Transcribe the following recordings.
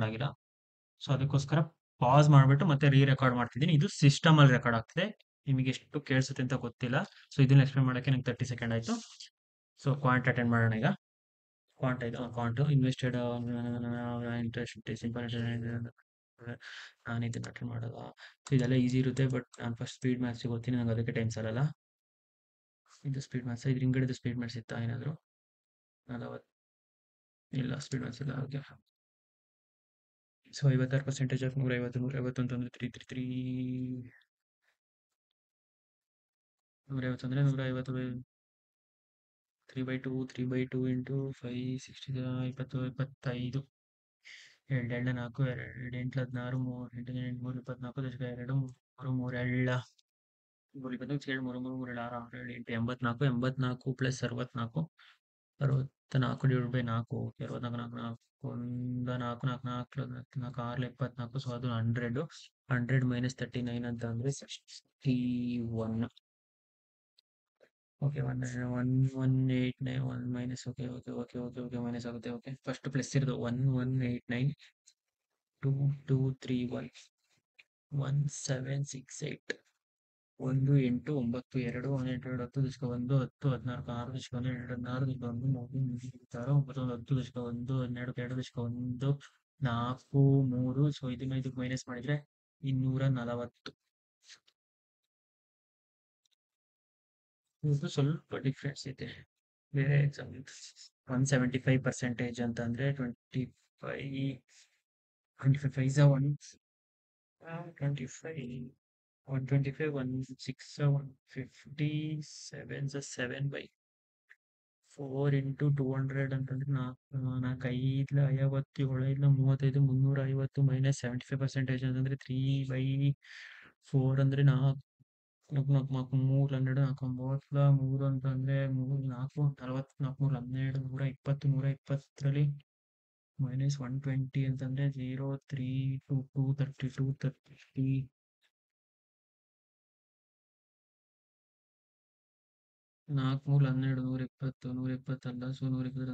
Record ಆಗಿಲ್ಲ. So ಅದಕ್ಕೋಸ್ಕರ pass ಮಾಡ್ಬಿಟ್ಟು ಮತ್ತೆ ರೆಕಾರ್ಡ್ ಮಾಡ್ತಿದ್ದೀನಿ. ಇದು ಸಿಸ್ಟಮ್ ಅಲ್ಲಿ ರೆಕಾರ್ಡ್ ಆಗ್ತಿದೆ. ನಿಮಗೆ ಎಷ್ಟು ಕೇಳಿಸುತ್ತೆ ಅಂತ ಗೊತ್ತಿಲ್ಲ. ಸೊ ಇದನ್ನ ಎಕ್ಸ್ಪ್ಲೇನ್ ಮಾಡೋಕ್ಕೆ ನಂಗೆ 30 ಸೆಕೆಂಡ್ ಆಯ್ತು. ಸೊ ಕ್ವಾಂಟ್ ಅಟೆಂಡ್ ಮಾಡೋಣ ಈಗ. ಕ್ವಾಂಟ್ ಇದು ಕ್ವಾಂಟ್ ಇನ್ವೆಸ್ಟೆಡ್ ಇಂಟ್ರೆಸ್ಟ್ ಸಿಂಪಲ್ ನಾನು ಇದನ್ನ ಅಟೆಂಡ್ ಮಾಡಲ್ಲ. ಸೊ ಇದೆಲ್ಲ ಈಸಿ ಇರುತ್ತೆ, ಬಟ್ ನಾನು ಫಸ್ಟ್ ಸ್ಪೀಡ್ ಮ್ಯಾಥ್ಸಿಗೆ ಓದ್ತೀನಿ, ನಂಗೆ ಅದಕ್ಕೆ ಟೈಮ್ ಸಾಲಲ್ಲ. ಇದು ಸ್ಪೀಡ್ ಮ್ಯಾಥ್ಸ್, ಇದ್ರ ಹಿಂಗಡೆ ಸ್ಪೀಡ್ ಮ್ಯಾಥ್ಸ್ ಇತ್ತಾ ಏನಾದರೂ? 40 ಇಲ್ಲ, ಸ್ಪೀಡ್ ಮ್ಯಾಥ್ಸ್ ಇಲ್ಲ. ಓಕೆ. ಸೊ 56% ಆಫ್ 150 150 ಅಂತಂದ್ರೆ 333 150 ಅಂದರೆ 150 3/2 3/2 ಇಂಟು 5 60 20 25 2 2 4 2 8 16 3 8 3 24 ದಶಕ 2 3 3 2 3 27 3 3 3 6 6 7 8 84 84 ಪ್ಲಸ್ 64 64 ಡಿವೈಡ್ ಬೈ 4 64 4 4 4 4 4 4 6 ಸೊ ಅದು 100 100 ಮೈನಸ್ 39 ಅಂತ ಅಂದರೆ 61. Okay 1189 1 minus okay okay okay okay okay minus ಆಗುತ್ತೆ. ಓಕೆ ಫಸ್ಟ್ ಪ್ಲಸ್ ಇರೋದು 1189 2231 1768 1 8 9 2 1 8 2 10 ದಶಕ 1 10 14 6 ದಶಕ 1 2 16 ದಶಕ 1 3 6 9 10 ದಶಕ 1 12 2 ದಶಕ 1 4 3 ಸೊ ಇದನ್ನ ಇದಕ್ಕೆ ಮೈನಸ್ ಮಾಡಿದ್ರೆ 240. ಇದು ಸ್ವಲ್ಪ ಡಿಫ್ರೆನ್ಸ್ ಇದೆ ಬೇರೆ ಎಕ್ಸಾಮ್. 175% ಅಂತಂದ್ರೆ 25 25 1 25 125 16 157 7/4 ಇಂಟು 200 ಅಂತಂದ್ರೆ 4 5 57 7 35 350 ಮೈನಸ್ 75% ಅಂತಂದ್ರೆ 3/4 ಅಂದ್ರೆ 4 4 4 3 12 4 3 ಅಂತಂದ್ರೆ 3 4 40 4 12 120 120ರಲ್ಲಿ ಮೈನಸ್ 120 ಅಂತಂದ್ರೆ 0 3 2 232 30 4 3 12 120 120 ಅಲ್ಲ. ಸೊ 120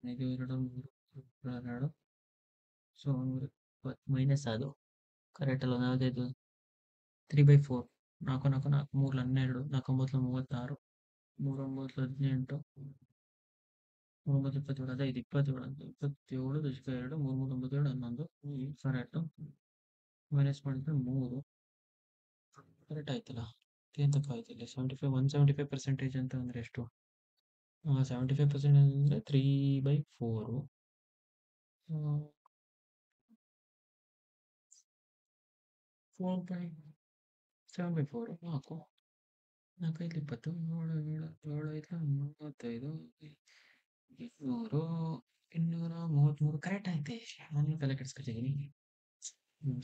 5 2 3 2 ಸೊ 120 ಮೈನಸ್ ಅದು ಕರೆಕ್ಟ್ ಅಲ್ಲ? ಯಾವುದಿದು 3/4 4 4 4 3 12 4 9 36 3 9 18 3 27 ಅದೇ ಇದು 27 27 ದಶಕ 2 3 3 92 11 ಕರೆಕ್ಟು. ಮೈನಸ್ ಮಾಡಿದ್ರೆ 3 ಕರೆಕ್ಟ್ ಆಯ್ತಲ್ಲ? ಎಂತ ಆಯ್ತಿಲ್ಲ? 75 175% ಅಂತ ಅಂದರೆ ಎಷ್ಟು? 75% ಅಂದರೆ 3/4 4/7/4 4 4 5 20 7 7 7 5 35 233 ಕರೆಕ್ಟ್ ಐತೆ. ನಾನು ತಲೆ ಕೆಡಿಸ್ಕೊತಿದ್ದೀನಿ.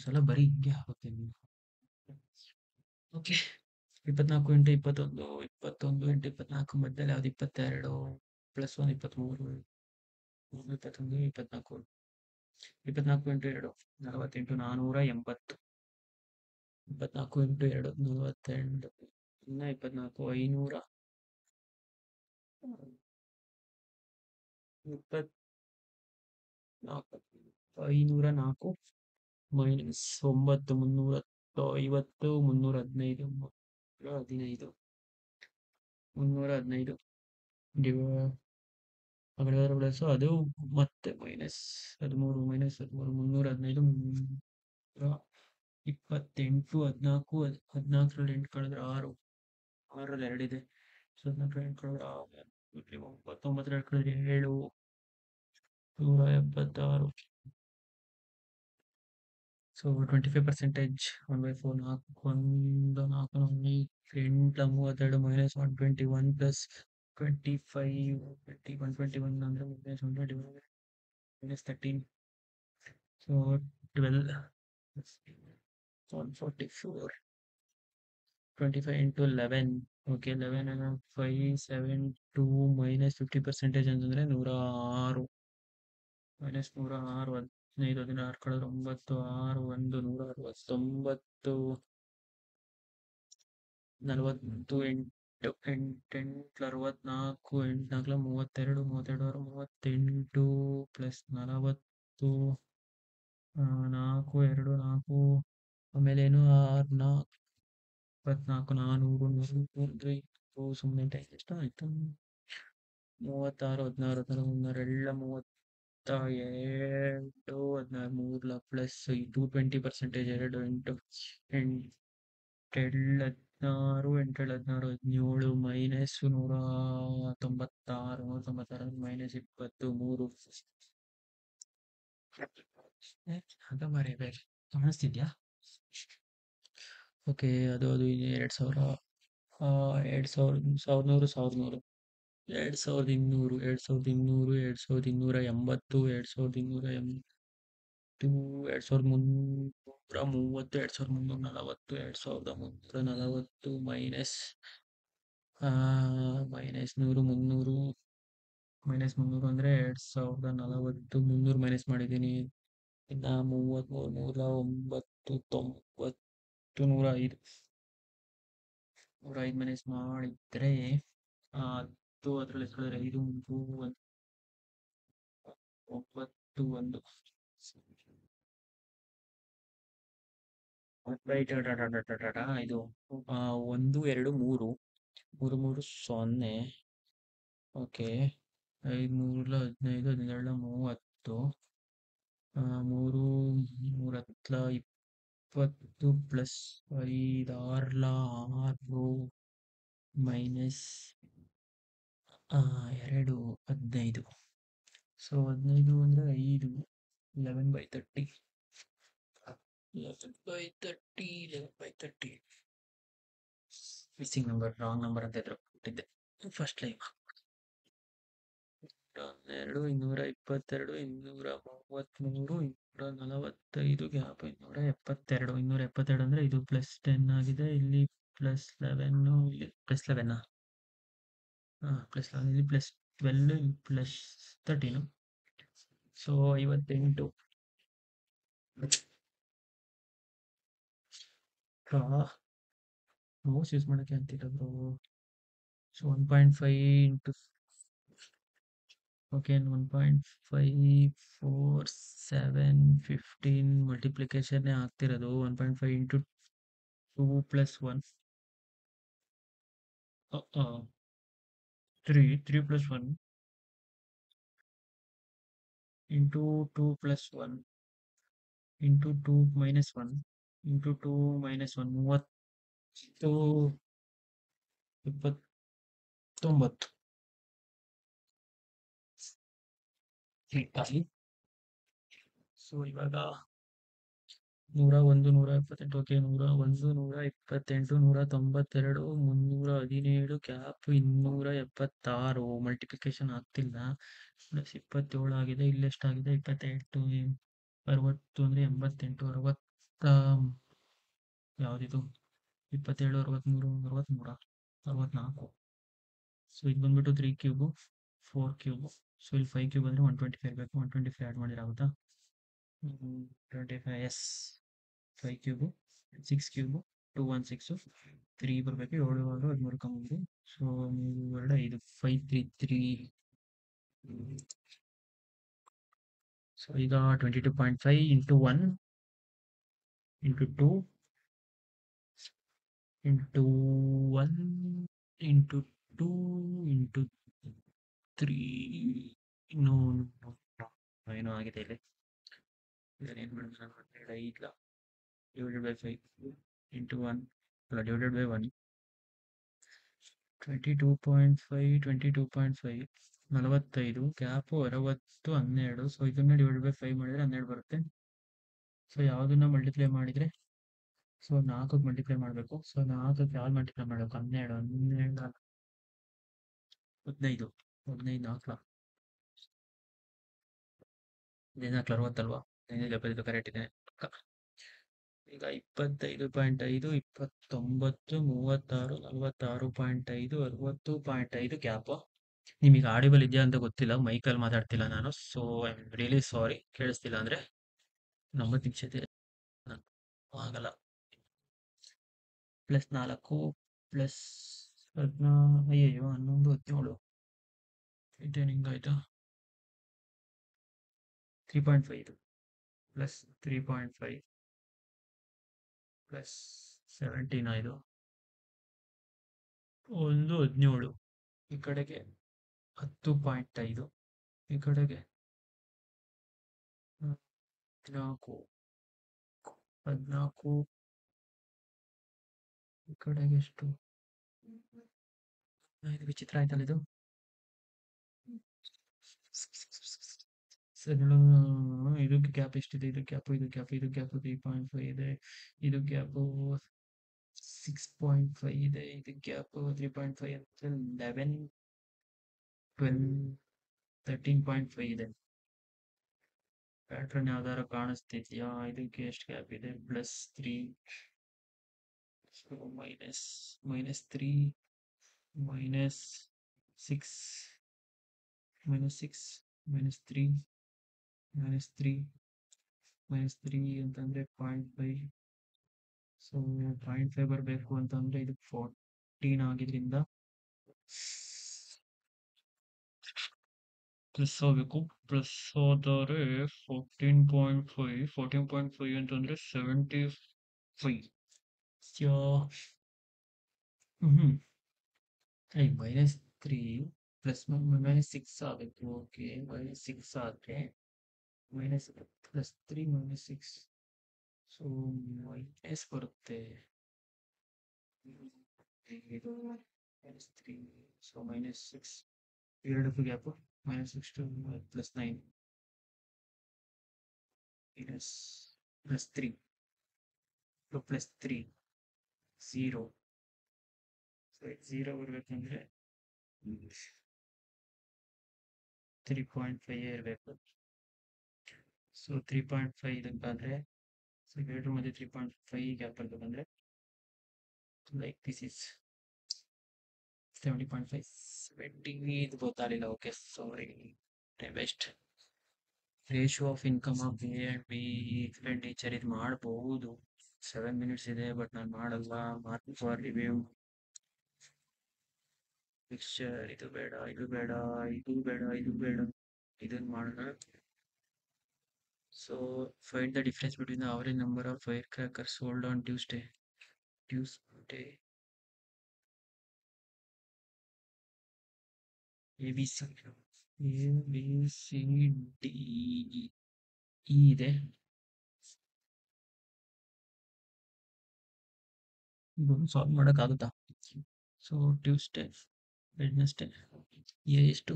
ಸಲ ಬರೀ ಹಿಂಗೆ ಆಗುತ್ತೆ. ಓಕೆ 24 ಇಂಟು 21 21 ಇಂಟು 24 ಮಧ್ಯದಲ್ಲಿ ಯಾವ್ದು 22 ಪ್ಲಸ್ 1 23 21 24 24 ಇಂಟು 2 48 480 24 ಇಂಟು 2 48 ಇನ್ನ 24 500 24 504 ಮೈನಸ್ 9 350 315 315 315 ಪ್ಲಸ್ ಅದು ಮತ್ತೆ ಮೈನಸ್ 13 ಮೈನಸ್ 13 315 28 14 14ರಲ್ಲಿ 8 ಕಳೆದ್ರೆ 6 6ರಲ್ಲಿ 2 ಇದೆ. ಸೊ 14 ಕಳೆದ್ರೆ 6 9 ಕಳೆದ್ರೆ 7 176. ಸೊ 25% 1/4 4 1 4 8 32 ಮೈನಸ್ 121 ಪ್ಲಸ್ 25 121 ಅಂದರೆ minus 121 minus 13 so 12 144 25 into 11 okay 11 572 minus 50% ಅಂತಂದರೆ 106 ಮೈನಸ್ 106 15 16 ಕಳೆದ್ರೆ 9 6 1 169 40 8 8 64 8 4 32 32 6 38 ಪ್ಲಸ್ 40 4 2 4 ಆಮೇಲೆ ಏನು 6 4 24 400 100 ಸುಮ್ಮನೆ ಟೈಮ್ ಎಷ್ಟಾಯ್ತು 36 16 16 ಎಲ್ಲ 32 16 3 ಪ್ಲಸ್ ಇದು 20% 2 8 8 16 8 16 17 ಮೈನಸ್ 196 196 ಮೈನಸ್ 23 ಆಗ ಮರೆಯಬೇಕು ಕಾಣಿಸ್ತಿದ್ಯಾ ಓಕೆ ಅದು 2000 1100 1200 2200 2200 2280 2280 2330 2340 2340 ಮೈನಸ್ ಮೈನಸ್ 100 300 ಮೈನಸ್ 300 ಅಂದರೆ 2040 300 ಮೈನಸ್ ಮಾಡಿದ್ದೀನಿ ಇನ್ನು 33 109 90 105 105 ಮೈನಸ್ ಮಾಡಿದರೆ 10 ಅದರಲ್ಲಿ 5 3 1 ಇದು 1 2 3 3 3 0 ಓಕೆ 5 3 15 12 30 3 3 ಹತ್ತಲ 20 ಪ್ಲಸ್ 5 6 6 ಮೈನಸ್ 2 15 ಸೊ 15 ಅಂದರೆ 5 11/30 11/30 ಮಿಸ್ಸಿಂಗ್ ನಂಬರ್ ರಾಂಗ್ ನಂಬರ್ ಅಂತ ಎದುರು ಕೊಟ್ಟಿದ್ದೆ ಫಸ್ಟ್ ಲೈನ್ 2 222 233 245 ಗ್ಯಾಪ್ 272 272 ಅಂದರೆ ಇದು ಪ್ಲಸ್ 10 ಆಗಿದೆ ಇಲ್ಲಿ ಪ್ಲಸ್ 11 ಇಲ್ಲಿ ಪ್ಲಸ್ 11 ಪ್ಲಸ್ 11 ಇಲ್ಲಿ ಪ್ಲಸ್ 12 ಇಲ್ಲಿ ಪ್ಲಸ್ 13 ಸೊ 58 ಮೌಸ್ ಯೂಸ್ ಮಾಡೋಕ್ಕೆ ಅಂತಿಲ್ಲ ಬ್ರೋ ಸೊ 1.5 ಇಂಟು ಓಕೆ 1.547 ಮಲ್ಟಿಪ್ಲಿಕೇಶನ್ನೇ ಆಗ್ತಿರೋದು 1.5 into 2 plus 1 3 plus 1 into 2 plus 1 into 2 minus 1 into 2 minus 1 29 click so ಇವಾಗ 101 178 ಓಕೆ 101 128 192 317 ಕ್ಯಾಪ್ 276 ಮಲ್ಟಿಪ್ಲಿಕೇಶನ್ ಆಗ್ತಿಲ್ಲ ಪ್ಲಸ್ 27 ಆಗಿದೆ ಇಲ್ಲೆಷ್ಟಾಗಿದೆ 28 60 ಅಂದರೆ 88 60 ಯಾವುದಿದು 27 63 63 64 ಸೊ ಇದು ಬಂದ್ಬಿಟ್ಟು 3 ಕ್ಯೂಬು 4 ಕ್ಯೂಬು ಸೊ ಇಲ್ಲಿ 5 ಕ್ಯೂಬ್ ಅಂದರೆ 125 ಬೇಕು 125 ಆ್ಯಡ್ ಮಾಡಿರಾಗುತ್ತಾ 25 ಎಸ್ 5 ಕ್ಯೂಬು 6 ಕ್ಯೂಬು 216 3 ಬರಬೇಕು 7 ಆರು 13 ಕಮ್ಮಿ ಸೊ 2 5 533 ಸೊ ಈಗ 22.5 into 1 into 2 into 1 into 2 into 3 ಇನ್ನೂ ಏನೋ ಆಗಿದೆ ಇಲ್ಲಿ ಏನು ಮಾಡಿದ್ರೆ 5 divided by 5 into 1 divided by 1 22.5 22.5 45 gap 60 12 so ಇದನ್ನ ಡಿವೈಡೆಡ್ ಬೈ 5 ಮಾಡಿದರೆ 12 ಬರುತ್ತೆ ಸೊ ಯಾವುದನ್ನ ಮಲ್ಟಿಪ್ಲೈ ಮಾಡಿದರೆ ಸೊ 4 ಮಲ್ಟಿಪ್ಲೈ ಮಾಡಬೇಕು ಸೊ 4 ಯಾವ್ದು ಮಲ್ಟಿಪ್ಲೈ ಮಾಡಬೇಕು 12 12 15 15 4 14 60 ಅಲ್ವಾ 75 ಕರೆಕ್ಟ್ ಇದೆ ಈಗ 25.5 29 36 46.5 60.5 ಗ್ಯಾಪ್ ನಿಮಗೆ ಆಡಿಬಲ್ ಇದೆಯಾ ಅಂತ ಗೊತ್ತಿಲ್ಲ ಮೈಕಲ್ಲಿ ಮಾತಾಡ್ತಿಲ್ಲ ನಾನು so I am really sorry ಕೇಳಿಸ್ತಿಲ್ಲ ಅಂದರೆ 90 ನಿಮಿಷತೆ ಆಗಲ್ಲ ಪ್ಲಸ್ 4 ಪ್ಲಸ್ 14 ಅಯ್ಯಯ್ಯೋ 11 17 ಇದೇನು ಹಿಂಗಾಯ್ತಾ 3.5 ಇದು ಪ್ಲಸ್ 3.5 ಪ್ಲಸ್ 17 ಇದು 17 ಈ ಕಡೆಗೆ 10.5 ಈ ಕಡೆಗೆ 14 14 ಈ ಕಡೆಗೆ ಎಷ್ಟು ಇದು ವಿಚಿತ್ರ ಆಯ್ತಲ್ಲ ಇದು ಇದಕ್ಕೆ ಗ್ಯಾಪ್ ಎಷ್ಟಿದೆ ಇದು ಗ್ಯಾಪ್ 3.5 ಇದೆ ಇದು ಗ್ಯಾಪ್ 6.5 ಇದೆ ಇದು ಗ್ಯಾಪ್ 3.5 ಅಂತ 11 12 13.5 ಇದೆ ಪ್ಯಾಟ್ರನ್ ಯಾವ್ದಾರ ಕಾಣಿಸ್ತಿದ್ಯಾ ಇದಕ್ಕೆ ಎಷ್ಟು ಗ್ಯಾಪ್ ಇದೆ +3 -3 -6 -3 -3 ಅಂತಂದ್ರೆ 0.5 ಸೊ 0.5 ಬರಬೇಕು ಅಂತಂದ್ರೆ ಇದು 14 ಆಗಿದ್ರಿಂದ ಪ್ಲಸ್ ಆಗಬೇಕು ಪ್ಲಸ್ ಆದರೆ 14.5 ಅಂತಂದ್ರೆ 75 -3 +-6 ಆಗಬೇಕು ಓಕೆ -6 ಆದರೆ +3 -6 ಸೊ ಮೈನಸ್ ಬರುತ್ತೆ -3 ಸೊ -6 ಎರಡಕ್ಕೂ ಗ್ಯಾಪ್ -6 to +9 +3 to +3 0 ಸೊ 0 ಬರಬೇಕಂದ್ರೆ 3.5 ಇರಬೇಕು ಸೊ 3.5 ಇದಕ್ಕಾದ್ರೆ ಸೊ ಇವೆರಡರ ಮಧ್ಯೆ 3.5 ಗ್ಯಾಪ್ ಬರಬೇಕಂದ್ರೆ ಲೈಕ್ ದಿಸ್ ಇಸ್ 70.5 70 ಇದು ಗೊತ್ತಾಗಲಿಲ್ಲ okay sorry best ratio of income of A and B expenditure ಇದು ಮಾಡಬಹುದು 7 ಮಿನಿಟ್ಸ್ ಇದೆ ಬಟ್ ನಾನು ಮಾಡಲ್ಲ ಮಾರ್ಕ್ ಫಾರ್ ರಿವ್ಯೂ ಪಿಕ್ಚರ್ ಇದು ಬೇಡ ಇದು ಬೇಡ ಇದು ಬೇಡ ಇದು ಬೇಡ ಇದನ್ನು ಮಾಡೋಣ so find the difference between the average number of fire crackers sold on Tuesday ABCD E ಇದೆ ಇದನ್ನು ಸಾಲ್ವ್ ಮಾಡೋಕ್ಕಾಗುತ್ತಾ ಸೊ ಟ್ಯೂಸ್ಡೇ ವೆಡ್ನೆಸ್ಡೇ ಎ ಎಷ್ಟು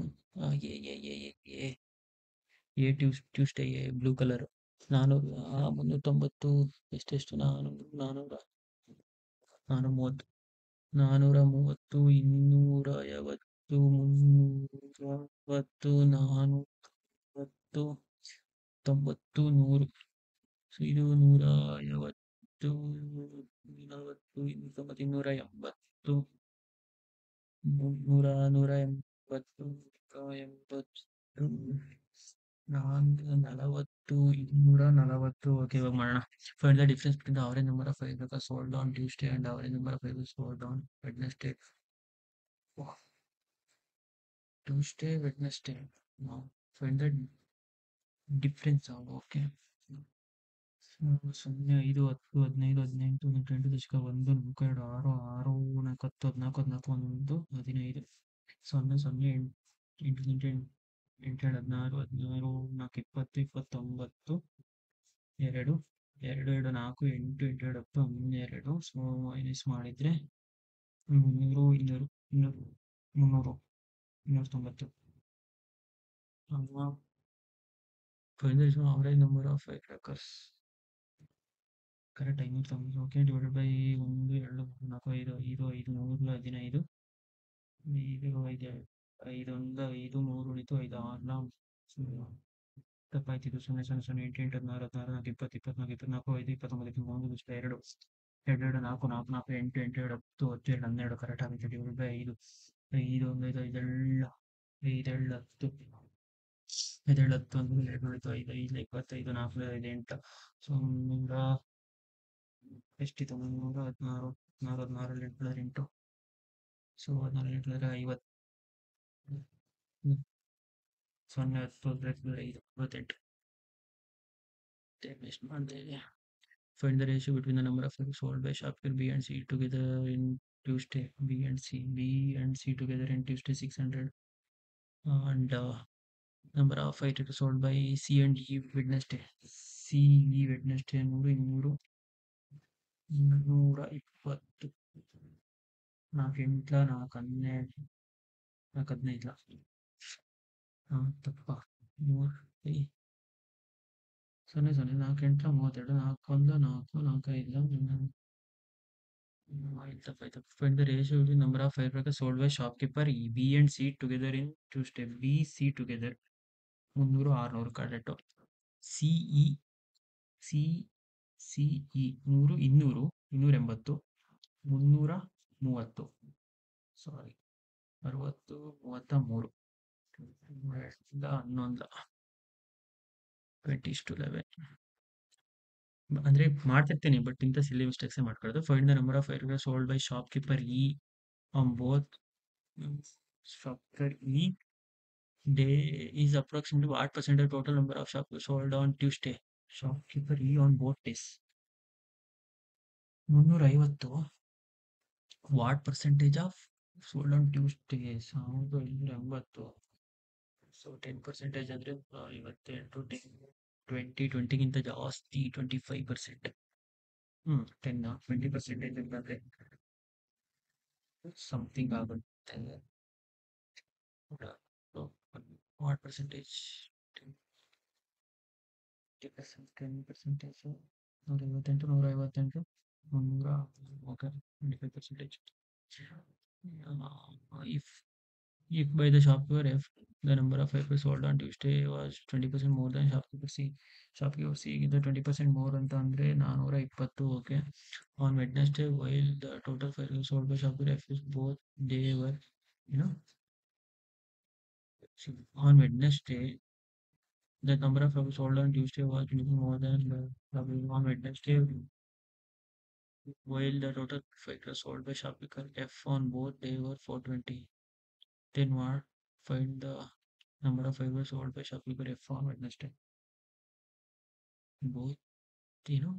A Tuesday A blue colour 390 ಎಷ್ಟೆಷ್ಟು 430 250 350 350 490 100 ಸೊ ಇದು 150 240 290 180 240 ಓಕೆ ಇವಾಗ ಮಾಡೋಣ find the difference between the average number of fire sold on Tuesday and average number of fire sold on Wednesday Tuesday Wednesday find the difference okay 0 5 10 15 18 18 ದಶಕ 1 4 2 6 6 4 10 14 14 1 15 0 0 8 8 8 16 16 4 20 29 2 2 2 4 8 8 10 12 so minus ಮಾಡಿದ್ರೆ 300 200 300 290 find the average number of fire crackers correct 590 okay divided by 1 2 3 4 5 5 5 3 15 5 5 1 5 3 ಉಳಿತು 5 6 ತಪ್ಪಾಯ್ತಿದ್ದು 0 0 0 8 8 16 16 20 24 24 5 29 23 2 2 4 4 4 8 8 2 10 10 12 correct ಆಗುತ್ತೆ divide by 5 5 1 5 5 5 10 5 10 2 ಉಳಿತು 5 5 25 4 5 8 so 100 ಎಷ್ಟಿತ್ತು 316 16 8 so 14 8 50 0 10 5 58 time waste ಮಾಡಿದೆ. Find the ratio between the number of eggs sold by shopkeeper B and C together in Tuesday. B and C together in Tuesday 600. And number of items sold by C and E Wednesday. C E Wednesday 100, 200, 220. 4 ಎಂಟ್ಲ 4 ಹನ್ನೆರಡು 4 15 ತಪ್ಪ 3 0 0 4 ಎಂಟ್ಲ 32 4 1 4 4 5 ಆಯ್ತಪ್ಪ. Find the ratio between number of firecrackers sold by shopkeeper B and C together in Tuesday. B, C together 300, 600 correct. C E C C E 100, 200, 280, 330. ಸಾರಿ 60, 33. 11 20:11. ಅಂದ್ರೆ ಮಾಡ್ತಿರ್ತೀನಿ but ಇಂಥ silly ಮಿಸ್ಟೇಕ್ಸೇ ಮಾಡ್ಕೊಳ್ಳೋದು. Find the number of ಫೈರ್ಗಳು sold by shopkeeper E on both shopkeeper E day is approximately what percentage total number of shop sold on Tuesday. Shopkeeper E on both days 350. What percentage of sold on Tuesday? 1280. So 10% ಅಂದ್ರೆ 58, 10, 20 ಗಿಂತ ಜಾಸ್ತಿ 25%. 10 20% ಅಂತಂದ್ರೆ something ಆಗುತ್ತೆ. What percentage? 10%, 10%, 158, 158, 300, okay, 25%. If by the shopkeeper F, the number of papers sold on Tuesday was 20% more than shopkeeper C. Shopkeeper C ಗಿಂತ 20% more ಅಂತ ಅಂದ್ರೆ 420. Okay. On Wednesday, while the total papers sold by shopkeeper F is both they were, you know, on Wednesday, the number of papers sold on Tuesday was more than on Wednesday, while the total papers sold by shopkeeper F on both they were 420. Then what? Find the number of papers sold by shopkeeper F on Wednesday. Both, you know,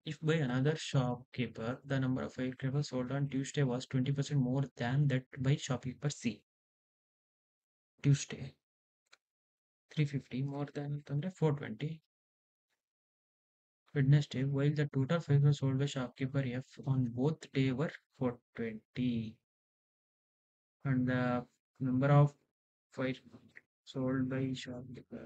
if by another shopkeeper, the number of papers sold on Tuesday was 20% more than that by shopkeeper C. Tuesday 350 more than 420. Wednesday, while the total papers sold by shopkeeper F on both day were 420. And the number of papers sold by shopkeeper.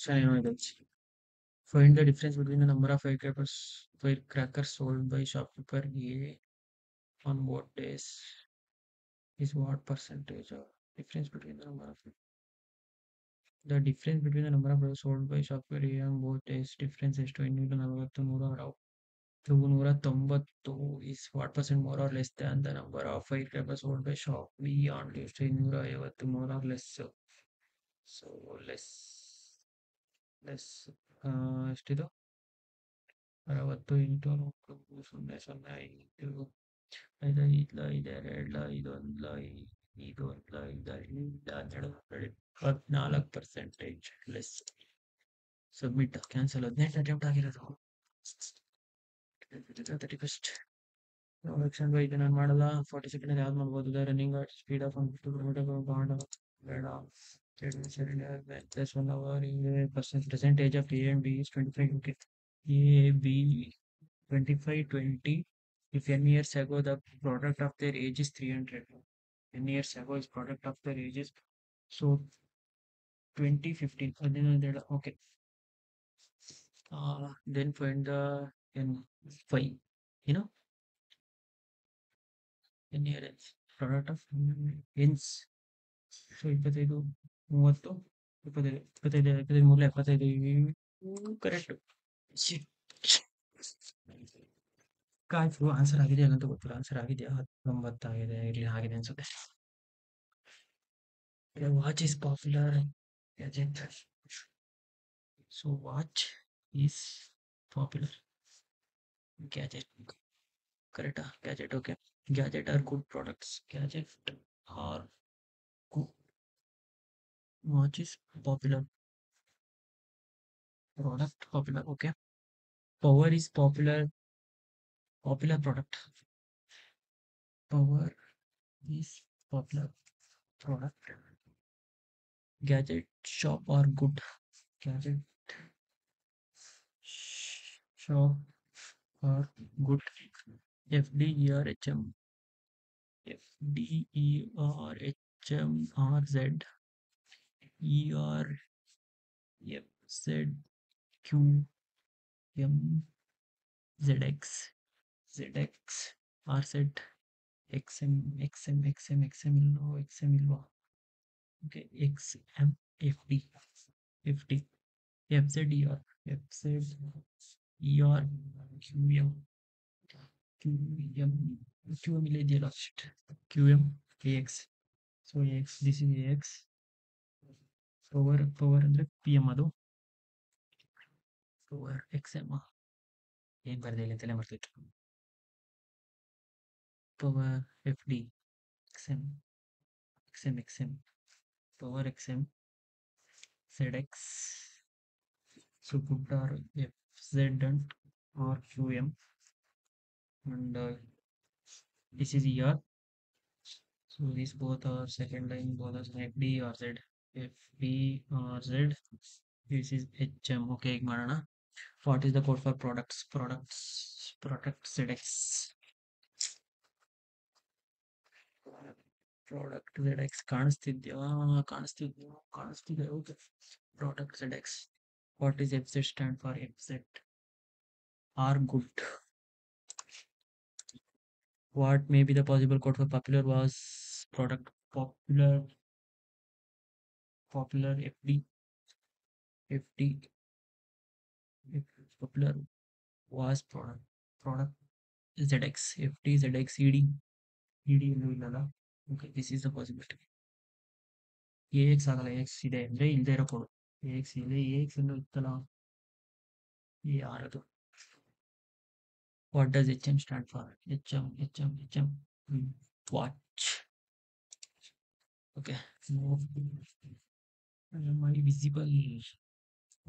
So, find the difference between the number of firecrackers sold by shopkeeper A on both days is what percentage of difference between the number of sold by shopkeeper A on both days difference is 240, 290 is what percent more or less than the number of firecrackers sold by shop B on Tuesday 150 more or less. So less ಎಷ್ಟಿದು 60 into 0 0 5 5 5 5 2 5 1 5 5 14% less. Submit cancel. 18 attempt ಆಗಿರೋದು 31st. Action by ನಾನು ಮಾಡಲ್ಲ. 40 second ಯಾವ್ದು ಮಾಡ್ಬೋದು? Running at speed of 50 kilometre ಬೇಡ. plus 1 hour percentage of A and B is 25. Okay. A, B 25, 20. If n years ago the product of their age is 300. N years ago is product of their age is so 2015. Okay. Then find the n5. You know, n years product of n's. So 25, 30, 25, 25, 75. Correct. ಕಾಯ್ತು answer ಆಗಿದೆಯಾ ಅಂತ ಗೊತ್ತಿಲ್ಲ. Answer ಆಗಿದೆಯಾ? 19 ಆಗಿದೆ. ಇಲ್ಲಿ ಆಗಿದೆ ಅನ್ಸುತ್ತೆ. Watch is popular gadget. So watch is popular. Gadget. Correct. Gadget. Okay. Gadget are good products. Gadget are good. Watch is popular product. Popular. Okay. Power is popular. Popular product. Power is popular product. Gadget shop are good. Gadget shop are good. FDERHM. FDERHMRZ. ERFZQM ZX ZX RZ XM ಇಲ್ವಾ okay XM FD FZER FZER QM QM QM ಇಲ್ಲ ಇದೆಯಲ್ಲ shit. QM AX so AX this is AX power ಅಂದ್ರೆ PM ಅದು power XM ಏನ್ ಬರ್ದೆ ಇಲ್ಲ ತಲೆ ಮಾಡ್ತಿತ್ತು power FD XM power XM ZX so good are FZ and RQM and this is ER so these both are second line both are FD or Z FD or Z this is HM okay ಈಗ ಮಾಡೋಣ what is the code for product ZX product ZX ಕಾಣಿಸ್ತಿದ್ಯಾ okay product ZX what is FZ stand for FZ are good what may be the possible code for popular was product popular FD if popular was product ZX FD ZX ED ಇನ್ನೂ ಇಲ್ಲಲ್ಲ okay this is the possibility AX ಆಗಲ್ಲ AX ಇದೆ ಅಂದ್ರೆ ಇಲ್ಲದೆ ಇರೋ code AX ಇದೆ AX ಇನ್ನೂ ಇತ್ತಲ್ಲ ಯಾರದು what does HM stand for HM watch okay my visible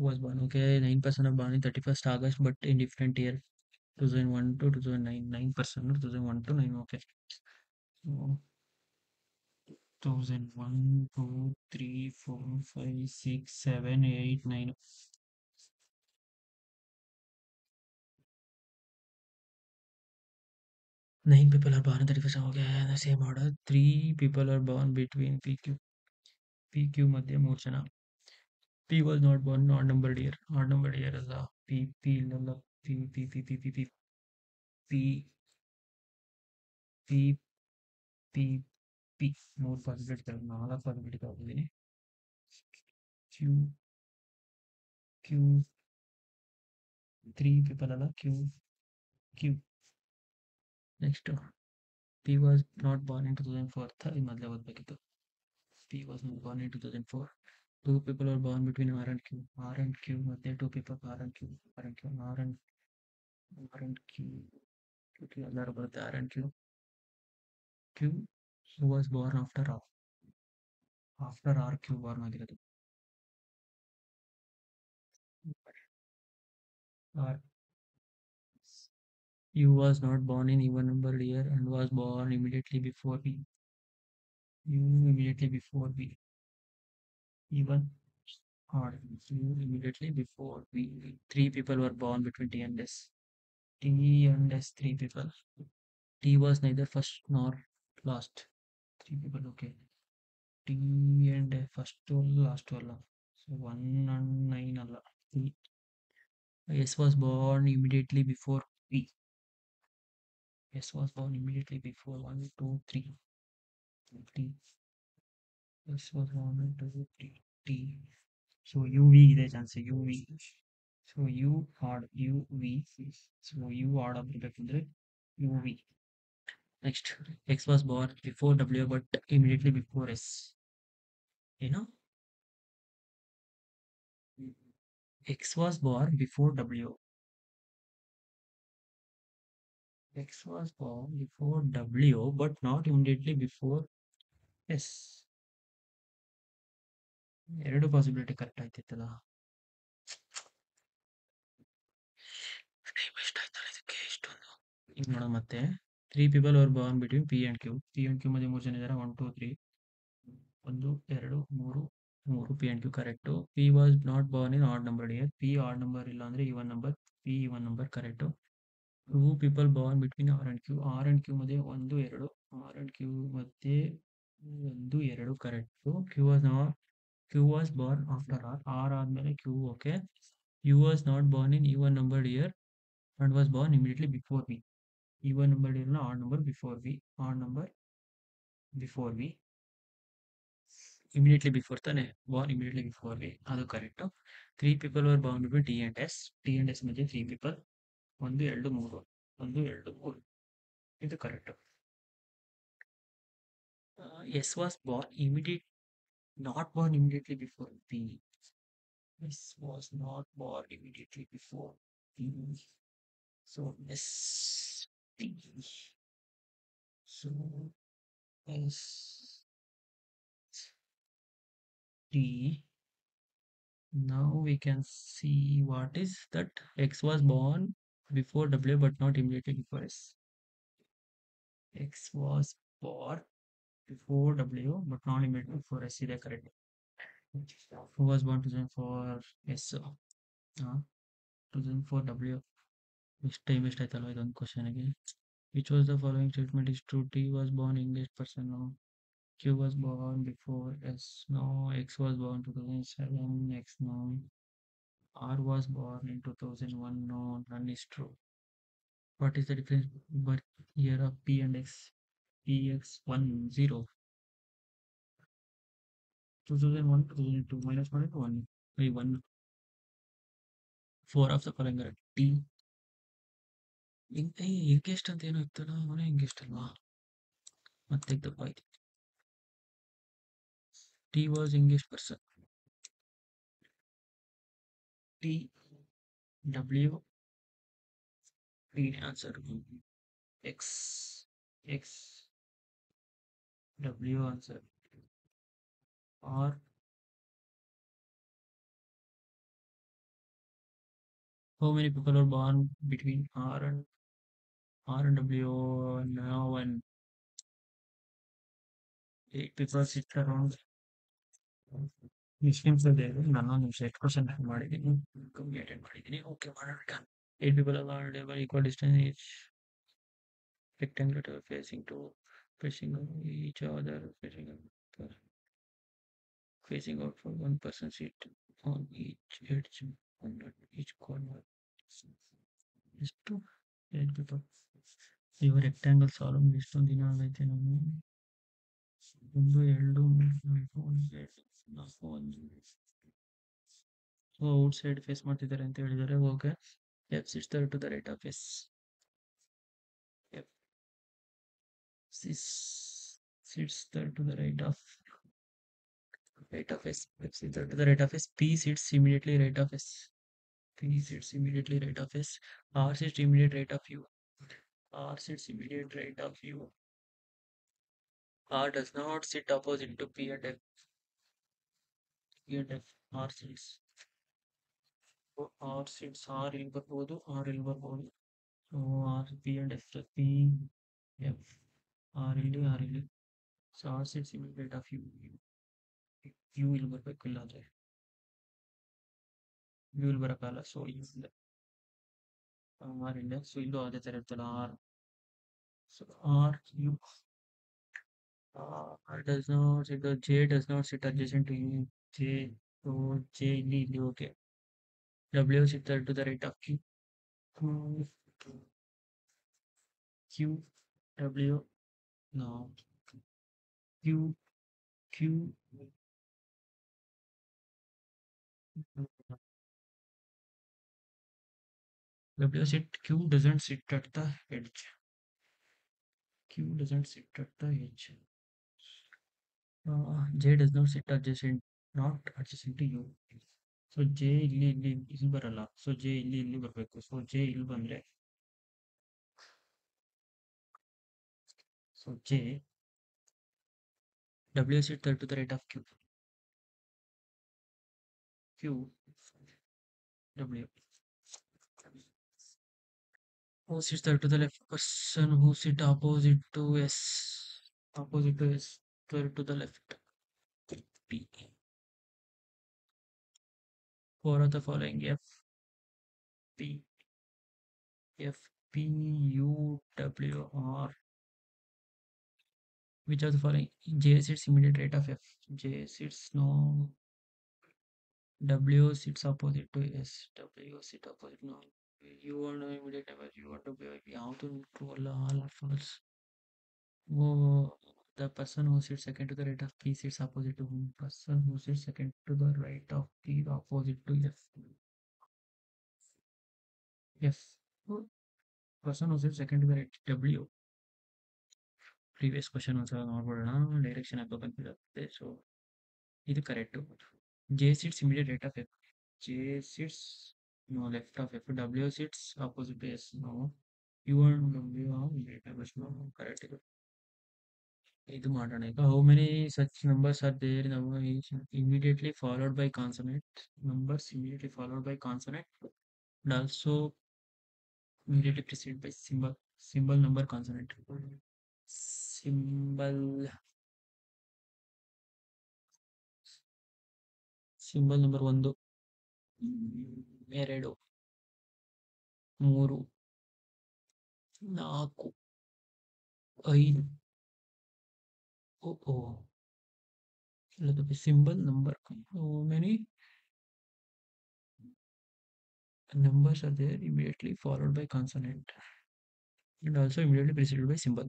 was born okay 9% of born in 31st August but in different year 2001 to 2009 9% 2001 to 9 okay so 2001 2 3 4 5 6 7 8 9 9 people are born in 31st okay the same order 3 people are born between PQ madhya 3 jana P was not born odd numbered year ಅಲ್ಲ P ಇಲ್ಲಲ್ಲ P P P P 3 possibility 4 possibility ತಗೊಂಡಿದ್ದೀನಿ Q 3 people ಅಲ್ಲ Q next P was not born in 2004 ಈ ಮೊದಲೇ ಓದಬೇಕಿತ್ತು P was not born in 2004 2 people were born between R and Q ಮತ್ತೆ 2 people R and Q ಎಲ್ಲರೂ ಬರುತ್ತೆ R and Q who was born after R Q born ಆಗಿರೋದು R U was not born in even numbered year and was born immediately before B U immediately before B even odd U immediately before B 3 people were born between T and S T and S 3 people T was neither first nor last 3 people okay T and first to last to ಅಲ್ಲ so 1 and 9 ಅಲ್ಲ T S was born immediately before P S was born immediately before 1 2 3 T S was born 1 2 3 T so UV ಇದೆ chance UV so U odd UV so U odd ಆಗಿರ್ಬೇಕಂದ್ರೆ UV next X was born before W but immediately before S ಏನು X was born before W X was born before W, but not immediately before S. ಎರಡು possibility correct ಆಯ್ತಿತ್ತಲ್ಲ. Time ಎಷ್ಟಾಯ್ತಲ್ಲ ಇದಕ್ಕೆ ಇಷ್ಟೊಂದು. ಈಗ ನೋಡೋಣ ಮತ್ತೆ. 3 people were born between P and Q. P and Q ಮಧ್ಯೆ 3 ಜನ ಇದ್ದಾರೆ. 1, 2, 3. 1, 2, 3. 3 P and Q correct. P was not born in odd number year. P odd number ಇಲ್ಲ ಅಂದ್ರೆ even number. P even number correct. 2 people born between R and Q. R and Q ಮಧ್ಯೆ 1, 2. R and Q ಮಧ್ಯೆ 1, 2 correct. Q was born after R. R ಆದ್ಮೇಲೆ Q okay. U was not born in even numbered year and was born immediately before V. Even numbered year odd number before V. Odd number before V. Immediately before ತಾನೆ. Born immediately before V. ಅದು correct. 3 people were born between T and S. T and S ಮಧ್ಯೆ 3 people. 1, 2, 3. 1, 2, 3. ಇದು correct. S was born immediate, not born immediately before P. S was not born immediately before P. So S T. So S T. Now we can see what is that. X was born before W but not immediately before S. X was born before W but not immediately before S. Is that correct? Who was born 2004 S? 2004 W. Which time is title? I don't question again. Which was the following statement is true? T was born English person now. Q was born before S. No. X was born 2007. X no. R was born in 2001. No. None is true. What is the difference birth year of P and X? PX 1 0. 2001 2002 minus 1 1. 1. 4 of the following are T. Engaged ಅಂತ ಏನೋ ಇತ್ತಲ್ಲ ಅವನೇ engaged ಅಲ್ವಾ ಮತ್ತೆ ತಪ್ಪ ಆಯ್ತು. T was engaged person. T W T answer. X X W answer. R how many people are born between R and W now and 8 people sit around. Muslims are there. ನಾನು ನಿಮಿಷ ಎಷ್ಟು question ಮಾಡಿದ್ದೀನಿ ಕಮ್ಮಿ attend ಮಾಡಿದ್ದೀನಿ. Okay ಮಾಡೋಣ. 8 people are equal distance each rectangle facing each other facing out for one person seat on each edge on each corner. ಎಷ್ಟು 8 people. ಇವು rectangle solve ಎಷ್ಟೊಂದು ದಿನ ಆಗೈತೆ ನಾನು 1 2 3 4 5 6 ಔಟ್ ಸೈಡ್ ಫೇಸ್ ಮಾಡ್ತಿದ್ದಾರೆ ಅಂತ ಹೇಳಿದ್ದಾರೆ. Okay. F sits there to the right of S. F sits there to the right of S. F sits there to the right of S. P sits immediately right of S. P sits immediately right of S. R sits immediate right of U. R sits immediate right of U. R does not sit opposite to P and F. P and F. R sits. R sits. R ಇಲ್ಲಿ ಬರ್ಬೋದು. R ಇಲ್ಲಿ ಬರ್ಬೋದು. So R P and F. P F R ಇಲ್ಲಿ R ಇಲ್ಲಿ. So R sits immediate right of U. U ಇಲ್ಲಿ ಬರ್ಬೇಕು ಇಲ್ಲಾಂದ್ರೆ U ಇಲ್ಲಿ ಬರಕ್ಕಲ್ಲ. ಸೊ ಇಲ್ಲ R ಇಲ್ಲ. ಸೊ ಇಲ್ಲೂ ಅದೇ ತರ ಇರ್ತಲ್ಲ R. So R U. Does not sit. J does not sit adjacent to U. J. So J ಇಲ್ಲಿ okay. W sits there to the right of Q. Q W no Q Q W sit. Q doesn't sit at the edge. Q doesn't sit at the edge. J does not sit adjacent, not adjacent to U. So J ಇಲ್ಲಿ ಬರಲ್ಲ. So J ಇಲ್ಲಿ ಬರಬೇಕು. So J ಇಲ್ಲಿ ಬಂದ್ರೆ So J, W is equal to the rate of Q. Q, W. Who sits there to the left? Person who sit opposite to S. Opposite to S, there to the left. P. Four of the following F, P, F, P, U, W, R. Which of the following? J sits immediate rate of F. J sits no. W sits opposite to S. W sits opposite no. U and immediate number. U and W. ಯಾವುದು true ಅಲ್ಲ all are false. Oh, the person who sits second to the right of P sits opposite to whom? Person who sits second to the right of P opposite to F. F. Person who sits second to the right W. Previous question also ನೋಡ್ಬಿಡೋಣ direction ಹಾಕೋ ಬಂದಿರುತ್ತೆ so ಇದು correct J sits immediate right of F. J sits no left of F. W sits opposite to S. No. U and W are immediate numbers. No. Correct. ಇದು ಮಾಡೋಣ ಈಗ how many such numbers are there in our immediately followed by consonant numbers immediately followed by consonant and also immediately preceded by symbol number consonant symbol number 1 2 3 4 5 oh the symbol number how many numbers are there immediately followed by consonant and also immediately preceded by symbol.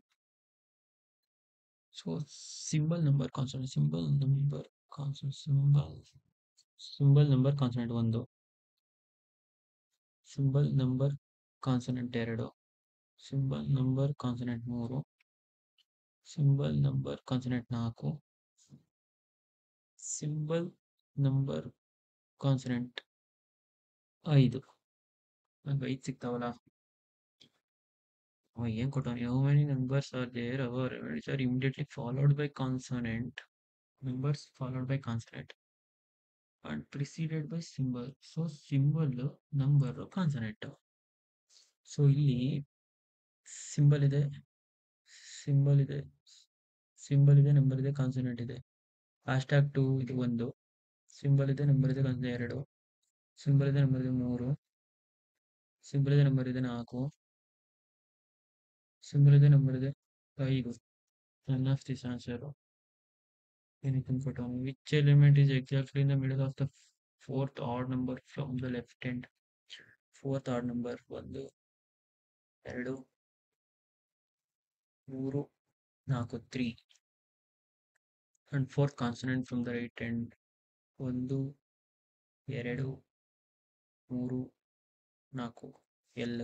So symbol number consonant symbol number consonant symbol number consonant 1 symbol number consonant 2 symbol number consonant 3 symbol number consonant 4 symbol number consonant 5 ನಂಗೆ 5 ಸಿಗ್ತಾವಲ್ಲ ಏನು ಕೊಟ್ಟವನು how many numbers are there our which are immediately followed by consonant numbers followed by consonant and preceded by symbol so symbol number consonant so ಇಲ್ಲಿ symbol ಇದೆ symbol ಇದೆ symbol ಇದೆ number ಇದೆ consonant ಇದೆ hashtag 2 ಇದು 1 symbol ಇದೆ number ಇದೆ consonant 2 symbol ಇದೆ ನಂಬರ್ ಇದೆ 3 ಸಿಂಬಲ್ ಇದೆ ನಂಬರ್ ಇದೆ 4 ಸಿಂಬಲ್ ಇದೆ ನಂಬರ್ ಇದೆ 5 none of this answer anything put on which element is exactly in the middle of the fourth odd number from the left hand fourth odd number 1 2 3 4 3 and fourth consonant from the right hand 1 2 3 4 L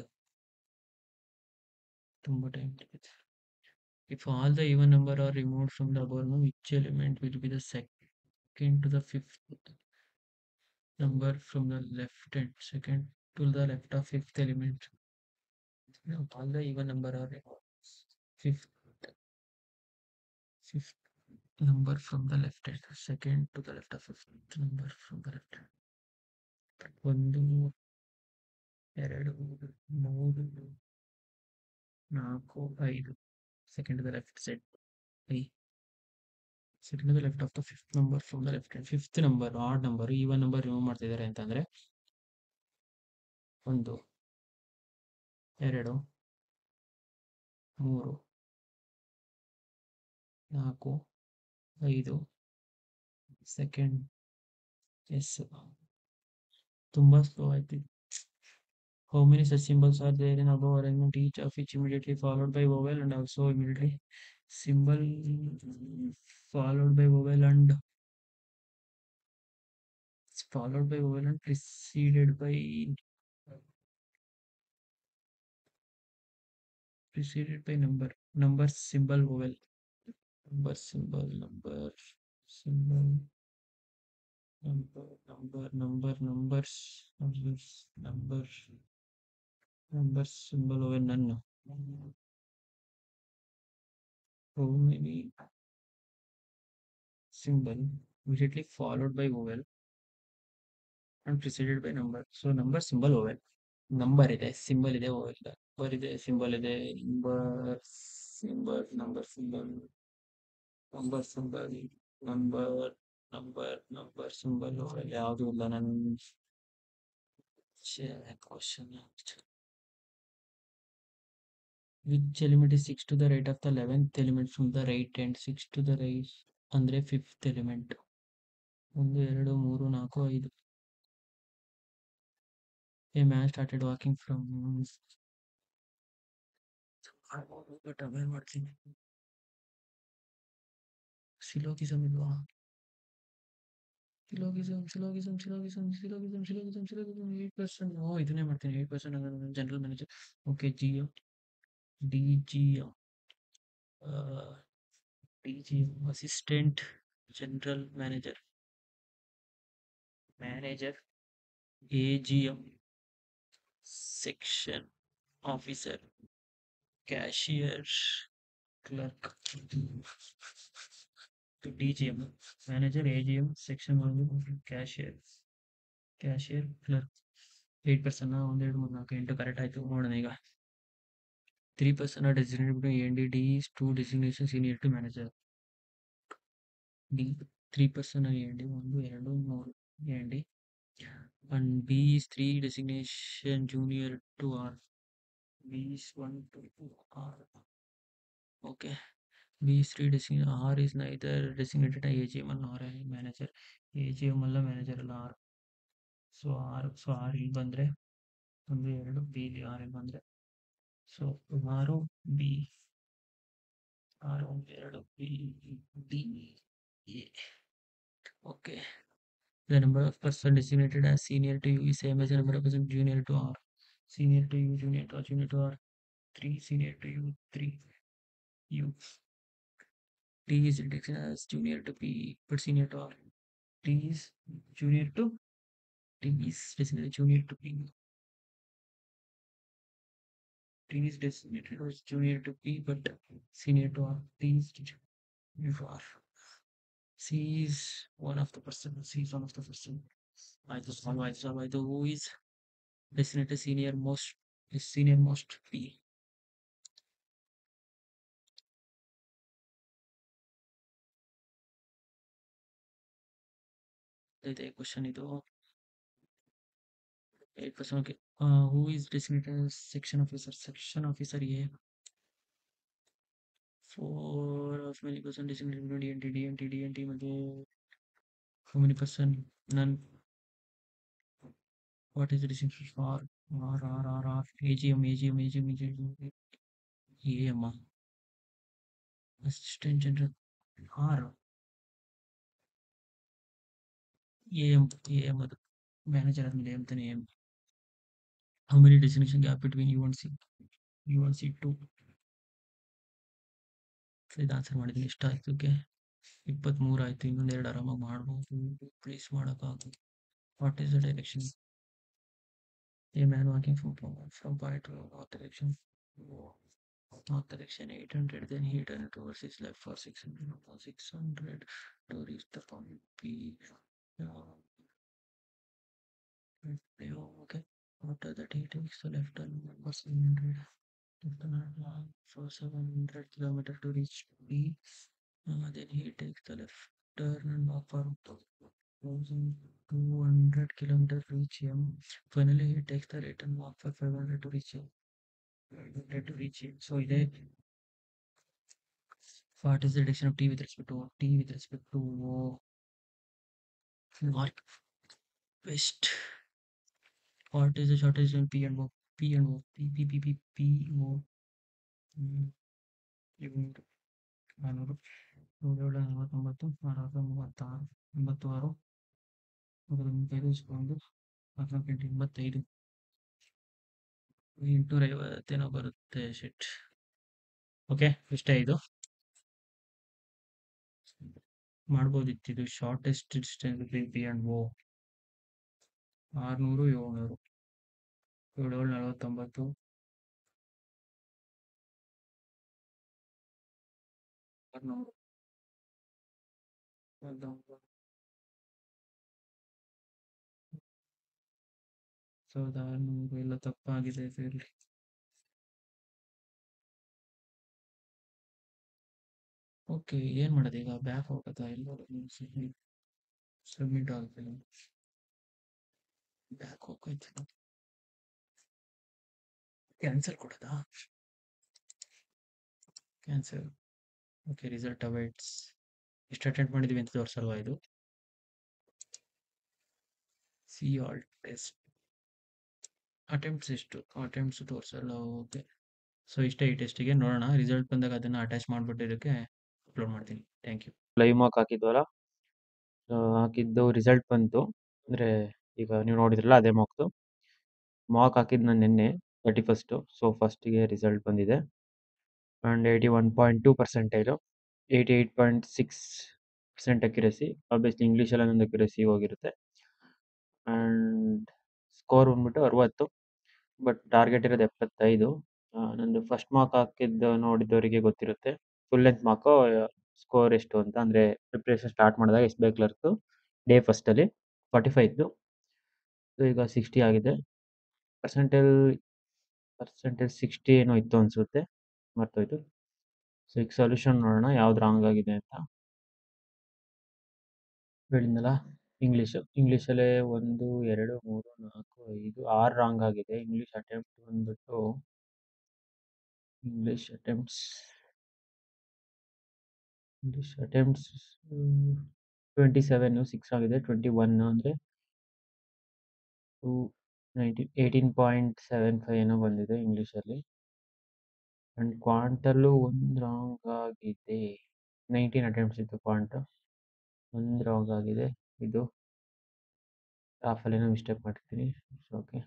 ತುಂಬಾ time ತೆಗೆದು if all the even number are removed from the above which element will be the second to the fifth number from the left hand second to the left of fifth element no, all the even number are removed fifth number from the left hand second to the left of fifth number from the left hand 1 2 3 4 5 second to the left side second to the left of the fifth number from the left hand fifth number odd number even number remove ಮಾಡ್ತಿದ್ದಾರೆ ಅಂತಂದ್ರೆ 1 2 3 4 5 second S ತುಂಬಾ slow ಆಯ್ತು how many such symbols are there in above arrangement each of which immediately followed by vowel and also immediately symbol followed by vowel and preceded by number symbol vowel symbol numbers symbol vowel none So maybe symbol immediately followed by vowel and preceded by number. So number symbol vowel. Number ಇದೆ symbol ಇದೆ vowel ಇದೆ. Number ಇದೆ symbol ಇದೆ number symbol number number symbol vowel ಯಾವುದು ಇಲ್ಲ ನನ್ನ question. Which element is 6 to the right of the 11th element from the right hand? 6 to the right ಅಂದ್ರೆ fifth element. 1 2 3 4 5. A man started walking from but ಅವೇನ್ ಮಾಡ್ತೀನಿ ಸಿಲೋಗಿಸಮ್ ಇಲ್ವಾ ಸಿಲೋಗಿಸಮ್ 8%. ಓ ಇದನ್ನೇ ಮಾಡ್ತೀನಿ 8% general manager. Okay D G D G assistant general manager A G M section officer cashier clerk DGM manager AGM section cashier clerk 8% 1 2 3 4 8 correct ಆಯ್ತು. ನೋಡೋಣ ಈಗ 3% are designated between A and D. D is 2 designation senior to manager. D 3% are A and D 1 2 3 A and D and B is 3 designation junior to R. B is 1 2 R. Okay. B is 3 designation. R is neither designated as AGM nor a manager. AGM ಅಲ್ಲ manager ಅಲ್ಲ R. So R ಇಲ್ಲಿ ಬಂದರೆ 1 2 B ಇಲ್ಲಿ R ಇಲ್ಲಿ ಬಂದರೆ so R B R 1 2 B D A. Okay. The number of person designated as senior to you is same as the number of person junior to R. Senior to you, junior to R. 3 senior to you, 3 you. T is designated as junior to P but senior to R. T is junior to T is designated junior to P. T is designated as junior to P but senior to R. T is junior to R. C is one of the person. C is one of the person. ಆಯ್ತು who is designated senior most P. ಇದೆ question ಇದು 8%. Okay. Who is designated as section officer A? 4 of many person designated DNT मध्ये how many person? None. What is the designation for R AGM AM assistant general R AM ಅದು manager ಆದ್ಮೇಲೆ AM ತಾನೆ AM. How many designation gap between U and C2? ಇದು answer ಮಾಡಿದ್ದೀನಿ. ಇಷ್ಟ ಆಯ್ತು. Okay 23 ಆಯ್ತು. ಇನ್ನೊಂದು 2 ಆರಾಮಾಗಿ ಮಾಡ್ಬೋದು. ಪ್ಲೀಸ್ ಮಾಡೋಕ್ಕಾಗದು. What is the direction? A man walking from point to north direction 800, then he turned towards his left for 600 to reach the point P. Okay. After that he takes the left turn for 700 for 700 kilometer to reach B. Then he takes the left turn and walk for 1200 kilometers to reach M. Finally he takes the right and walk for 500 to reach M. So what is the direction of T with respect to north west? What is the shortest in P and O? P O. 400 749 636 86 85 850 ಬರುತ್ತೆ. ಶಿಟ್. Okay ಇಷ್ಟೇ. ಇದು ಮಾಡ್ಬೋದಿತ್ತು. ಇದು shortest distance between P and O 600 700 749 600 1900 1600 ಎಲ್ಲ ತಪ್ಪಾಗಿದೆ field. Okay, ಏನ್ ಮಾಡೋದು ಈಗ? ಬ್ಯಾಕ್ ಹೋಗೋದಾ? ಇಲ್ಲ ಸಬ್ಮಿಟ್ ಆಗ್ತಿಲ್ಲ. ಬ್ಯಾಕ್ ಹೋಗ್ತೈತೆ. ಕ್ಯಾನ್ಸಲ್ ಕೊಡೋದಾ? ಕ್ಯಾನ್ಸಲ್. Okay, result awaits. ಎಷ್ಟು ಅಟೆಂಡ್ ಮಾಡಿದೀವಿ ಅಂತ ತೋರಿಸಲ್ವಾ ಇದು? ಸಿ ಆಲ್ ಟೆಸ್ಟ್ ಅಟೆಂಪ್ಟ್ಸ್ ಎಷ್ಟು? ಅಟೆಂಪ್ಟ್ಸ್ ತೋರಿಸಲ್ಲ. ಓಕೆ, ಸೊ ಇಷ್ಟೇ ಈ ಟೆಸ್ಟಿಗೆ. ನೋಡೋಣ, ರಿಸಲ್ಟ್ ಬಂದಾಗ ಅದನ್ನು ಅಟ್ಯಾಚ್ ಮಾಡಿಬಿಟ್ಟು ಇದಕ್ಕೆ ಅಪ್ಲೋಡ್ ಮಾಡ್ತೀನಿ. Thank you. ಲೈವ್ ಮಾರ್ಕ್ ಹಾಕಿದ್ವಲ್ಲ, ಹಾಕಿದ್ದು ರಿಸಲ್ಟ್ ಬಂತು. ಅಂದರೆ ಈಗ ನೀವು ನೋಡಿದ್ರಲ್ಲ ಅದೇ ಮಾರ್ಕ್ ಹಾಕಿದ್ದು ನಾನು ನಿನ್ನೆ 31. ಸೊ ಫಸ್ಟಿಗೆ ರಿಸಲ್ಟ್ ಬಂದಿದೆ. And 81.2%, 88.6% accuracy. ಆಬ್ವಿಯಸ್ಲಿ ಇಂಗ್ಲೀಷಲ್ಲಿ ಒಂದೊಂದು ಅಕ್ಯುರಸಿ ಹೋಗಿರುತ್ತೆ. ಆ್ಯಂಡ್ ಸ್ಕೋರ್ ಬಂದ್ಬಿಟ್ಟು 60, ಬಟ್ ಟಾರ್ಗೆಟ್ ಇರೋದು 75. ನಂದು ಫಸ್ಟ್ ಮಾರ್ಕ್ ಹಾಕಿದ್ದು ನೋಡಿದವರಿಗೆ ಗೊತ್ತಿರುತ್ತೆ. ಫುಲ್ ಲೆಂತ್ ಮಾರ್ಕು ಸ್ಕೋರ್ ಎಷ್ಟು ಅಂತ. ಅಂದರೆ ಪ್ರಿಪ್ರೇಷನ್ ಸ್ಟಾರ್ಟ್ ಮಾಡಿದಾಗ SBI ಕ್ಲರ್ಕ್ ಡೇ ಫಸ್ಟಲ್ಲಿ 45 ಇತ್ತು. ಸೊ ಈಗ 60 ಆಗಿದೆ. ಪರ್ಸೆಂಟೇಜ್ 60 ಏನೋ ಇತ್ತು ಅನಿಸುತ್ತೆ, ಮರ್ತೋಯ್ತು. ಸೊ ಈಗ ಸೊಲ್ಯೂಷನ್ ನೋಡೋಣ ಯಾವ್ದು ರಾಂಗ್ ಆಗಿದೆ ಅಂತ. ಹೇಳಿದ್ನಲ್ಲ, ಇಂಗ್ಲೀಷಲ್ಲೇ 1 2 3 4 5 6 ರಾಂಗ್ ಆಗಿದೆ. ಇಂಗ್ಲೀಷ್ ಅಟೆಂಪ್ಟ್ ಬಂದ್ಬಿಟ್ಟು ಇಂಗ್ಲೀಷ್ ಅಟೆಂಪ್ಟ್ಸ್ 27, 6 ಆಗಿದೆ. 21 ಅಂದರೆ 18.75 ಏನೋ ಬಂದಿದೆ ಇಂಗ್ಲೀಷಲ್ಲಿ. ಆ್ಯಂಡ್ ಕ್ವಾಂಟಲ್ಲೂ ಒಂದು ರಾಂಗ್ ಆಗಿದೆ. 19 ಅಟೆಂಪ್ಟ್ಸ್ ಇತ್ತು ಕ್ವಾಂಟ್, ಒಂದು ರಾಂಗ್ ಆಗಿದೆ. ಇದು ಗ್ರಾಫಲ್ಲೇನೋ ಮಿಸ್ಟೇಕ್ ಮಾಡಿರ್ತೀನಿ. ಓಕೆ.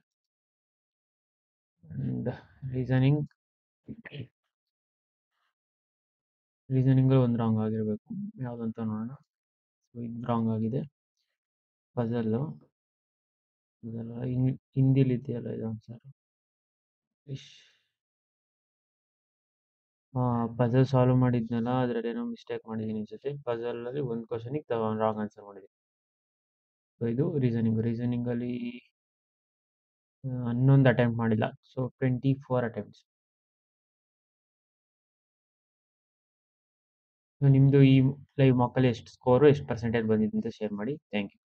ಆ್ಯಂಡ್ ರೀಸನಿಂಗಲ್ಲಿ ಒಂದು ರಾಂಗ್ ಆಗಿರಬೇಕು. ಯಾವುದಂತ ನೋಡೋಣ. ಸೊ ಇದು ರಾಂಗ್ ಆಗಿದೆ. ಪಜಲ್ಲು ಇದೆಲ್ಲ ಹಿಂದಿಲಿ ಇದೆಯಲ್ಲ ಇದು ಆನ್ಸರ್. ಪಜಲ್ ಸಾಲ್ವ್ ಮಾಡಿದ್ನಲ್ಲ, ಅದರಲ್ಲಿ ಏನೋ ಮಿಸ್ಟೇಕ್ ಮಾಡಿದ್ದೀನಿ ಅನ್ಸುತ್ತೆ. ಪಜಲಲ್ಲಿ ಒಂದು ಕ್ವಶನಿಗೆ ರಾಂಗ್ ಆನ್ಸರ್ ಮಾಡಿದ್ದೀನಿ. ಸೊ ಇದು ರೀಸನಿಂಗಲ್ಲಿ 11 ಅಟೆಂಪ್ಟ್ ಮಾಡಿಲ್ಲ. So 24 attempts. ನಿಮ್ಮದು ಈ ಲೈವ್ ಮಾರ್ಕಲ್ಲಿ ಎಷ್ಟು ಸ್ಕೋರು, ಎಷ್ಟು ಪರ್ಸೆಂಟೇಜ್ ಬಂದಿದೆ ಅಂತ ಶೇರ್ ಮಾಡಿ. Thank you.